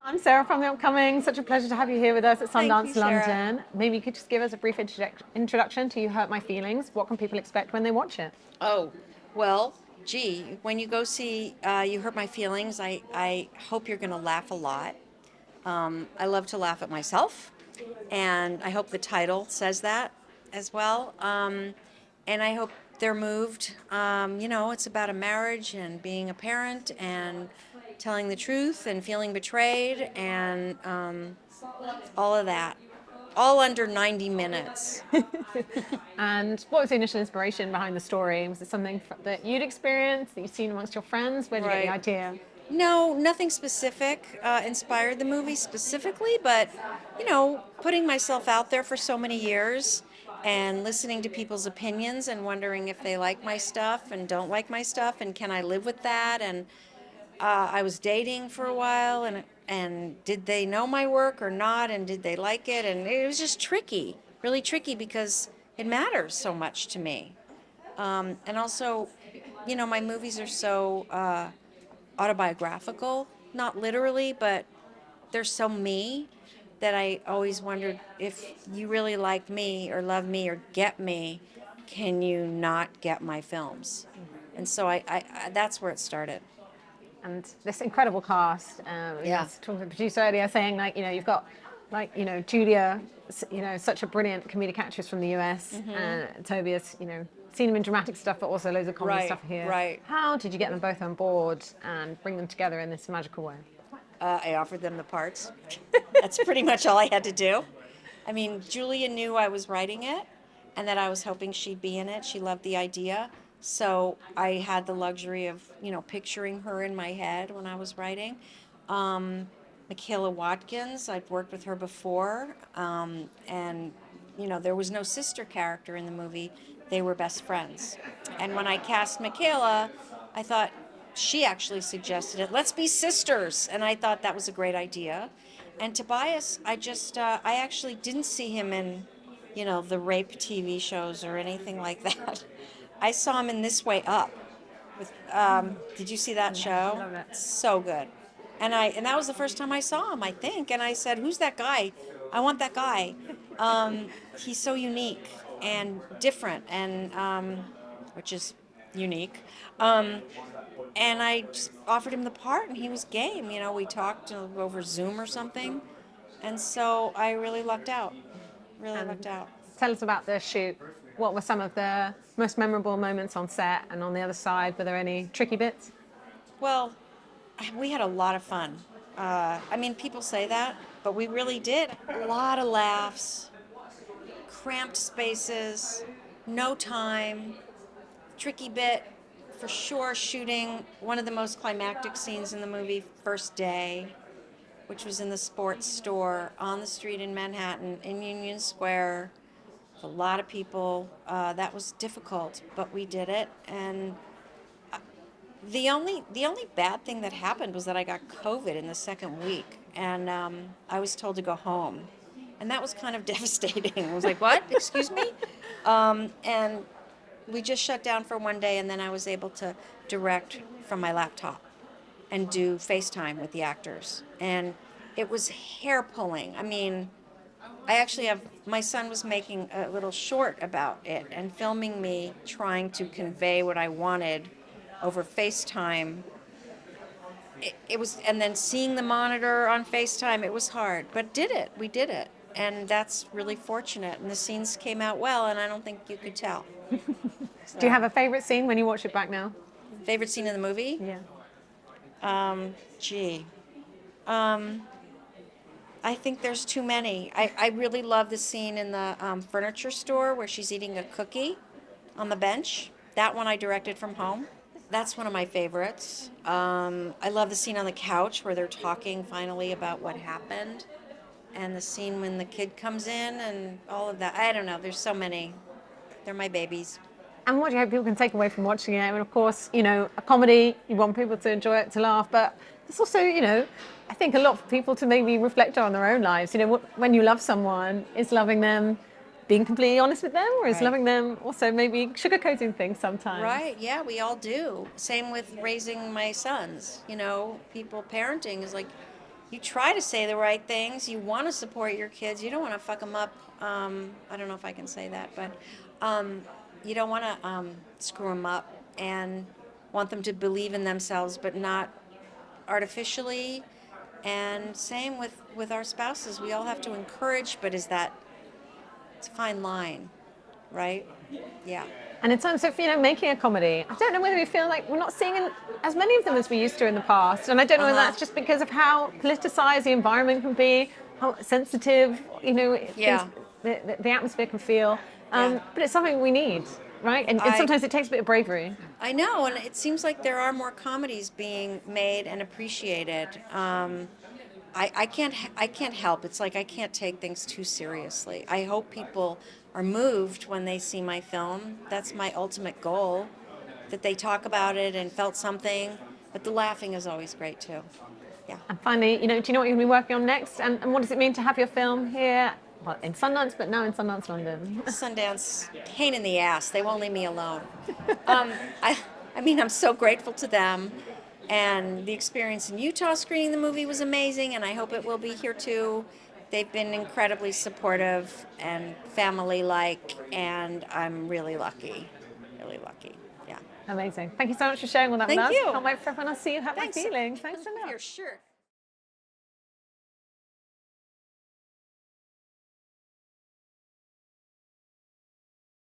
I'm Sarah from The Upcoming. Such a pleasure to have you here with us at Thank you, Sundance Sarah. London. Maybe you could just give us a brief introduction to You Hurt My Feelings. What can people expect when they watch it? Oh, well, gee, when you go see You Hurt My Feelings, I hope you're going to laugh a lot. I love to laugh at myself, and I hope the title says that as well. And I hope they're moved. It's about a marriage and being a parent and telling the truth and feeling betrayed and all of that. All under 90 minutes. And what was the initial inspiration behind the story? Was it something that you'd experienced, that you've seen amongst your friends? Where did you get the Right. idea? No, nothing specific inspired the movie specifically, but putting myself out there for so many years and listening to people's opinions and wondering if they like my stuff and don't like my stuff and can I live with that? And I was dating for a while, and did they know my work or not? And did they like it? And it was just tricky, really tricky because it matters so much to me. And also, my movies are so autobiographical, not literally, but they're so me that I always wondered if you really like me or love me or get me, can you not get my films? And so I that's where it started. And this incredible cast. I Yeah. was talking to the producer earlier, saying you've got Julia, such a brilliant comedic actress from the US, and Tobias, seen him in dramatic stuff, but also loads of comedy Right, stuff here. right. How did you get them both on board and bring them together in this magical way? I offered them the parts. That's pretty much all I had to do. I mean, Julia knew I was writing it and that I was hoping she'd be in it. She loved the idea. So I had the luxury of, picturing her in my head when I was writing. Michaela Watkins, I've worked with her before. And, there was no sister character in the movie. They were best friends. And when I cast Michaela, I thought, she actually suggested it. Let's be sisters. And I thought that was a great idea. And Tobias, I actually didn't see him in, the rape TV shows or anything like that. I saw him in This Way Up. With, did you see that Yes, show? love it. So good. And that was the first time I saw him, I think. And I said, "Who's that guy? I want that guy. He's so unique and different, and which is unique." Um, and I just offered him the part, and he was game. We talked over Zoom or something, and so I really lucked out. Really And lucked out. tell us about the shoot. What were some of the most memorable moments on set, and on the other side, were there any tricky bits? Well, we had a lot of fun. I mean, people say that, but we really did. A lot of laughs, cramped spaces, no time, tricky bit for sure. Shooting one of the most climactic scenes in the movie, first day, which was in the sports store on the street in Manhattan, in Union Square. A lot of people. That was difficult, but we did it. And the only bad thing that happened was that I got COVID in the second week, and I was told to go home, and that was kind of devastating. I was like, "What? Excuse me?" And we just shut down for one day, and then I was able to direct from my laptop and do FaceTime with the actors. And it was hair pulling. I mean, I actually have my son was making a little short about it and filming me trying to convey what I wanted over FaceTime. It was, and then seeing the monitor on FaceTime, it was hard, but did it. We did it. And that's really fortunate. And the scenes came out well, and I don't think you could tell. Do you So, have a favorite scene when you watch it back now? favorite scene in the movie? Yeah. Gee. Um, I think there's too many. I really love the scene in the furniture store where she's eating a cookie on the bench. That one I directed from home. That's one of my favorites. I love the scene on the couch where they're talking finally about what happened, and the scene when the kid comes in and all of that. I don't know. There's so many. They're my babies. And what do you hope people can take away from watching it? I mean, of course, a comedy, you want people to enjoy it, to laugh, but there's also, I think a lot of people to maybe reflect on their own lives. When you love someone, is loving them being completely honest with them, or is Right. loving them also maybe sugarcoating things sometimes? Right. Yeah, we all do. Same with raising my sons. People parenting is like you try to say the right things. You want to support your kids. You don't want to fuck them up. I don't know if I can say that, but you don't want to screw them up, and want them to believe in themselves, but not artificially. And same with our spouses. We all have to encourage, but it's a fine line, right? Yeah. And in terms of, making a comedy, I don't know whether we feel like we're not seeing as many of them as we used to in the past. And I don't know whether that's just because of how politicized the environment can be, how sensitive, Yeah. the atmosphere can feel. Yeah. But it's something we need, right? And sometimes it takes a bit of bravery. I know, and it seems like there are more comedies being made and appreciated. I can't help. It's like I can't take things too seriously. I hope people are moved when they see my film. That's my ultimate goal, that they talk about it and felt something. But the laughing is always great too. Yeah. And finally, do you know what you're going to be working on next? And what does it mean to have your film here, well, in Sundance, but now in Sundance, London? Sundance, pain in the ass. They won't leave me alone. Um, I, I mean, I'm so grateful to them. And the experience in Utah screening the movie was amazing, and I hope it will be here too. They've been incredibly supportive and family-like, and I'm really lucky. Really lucky. Yeah. Amazing. Thank you so much for sharing all that with Thank us. you. Can't wait for everyone to see you have my Thanks. feelings. Thanks so much. Here, sure.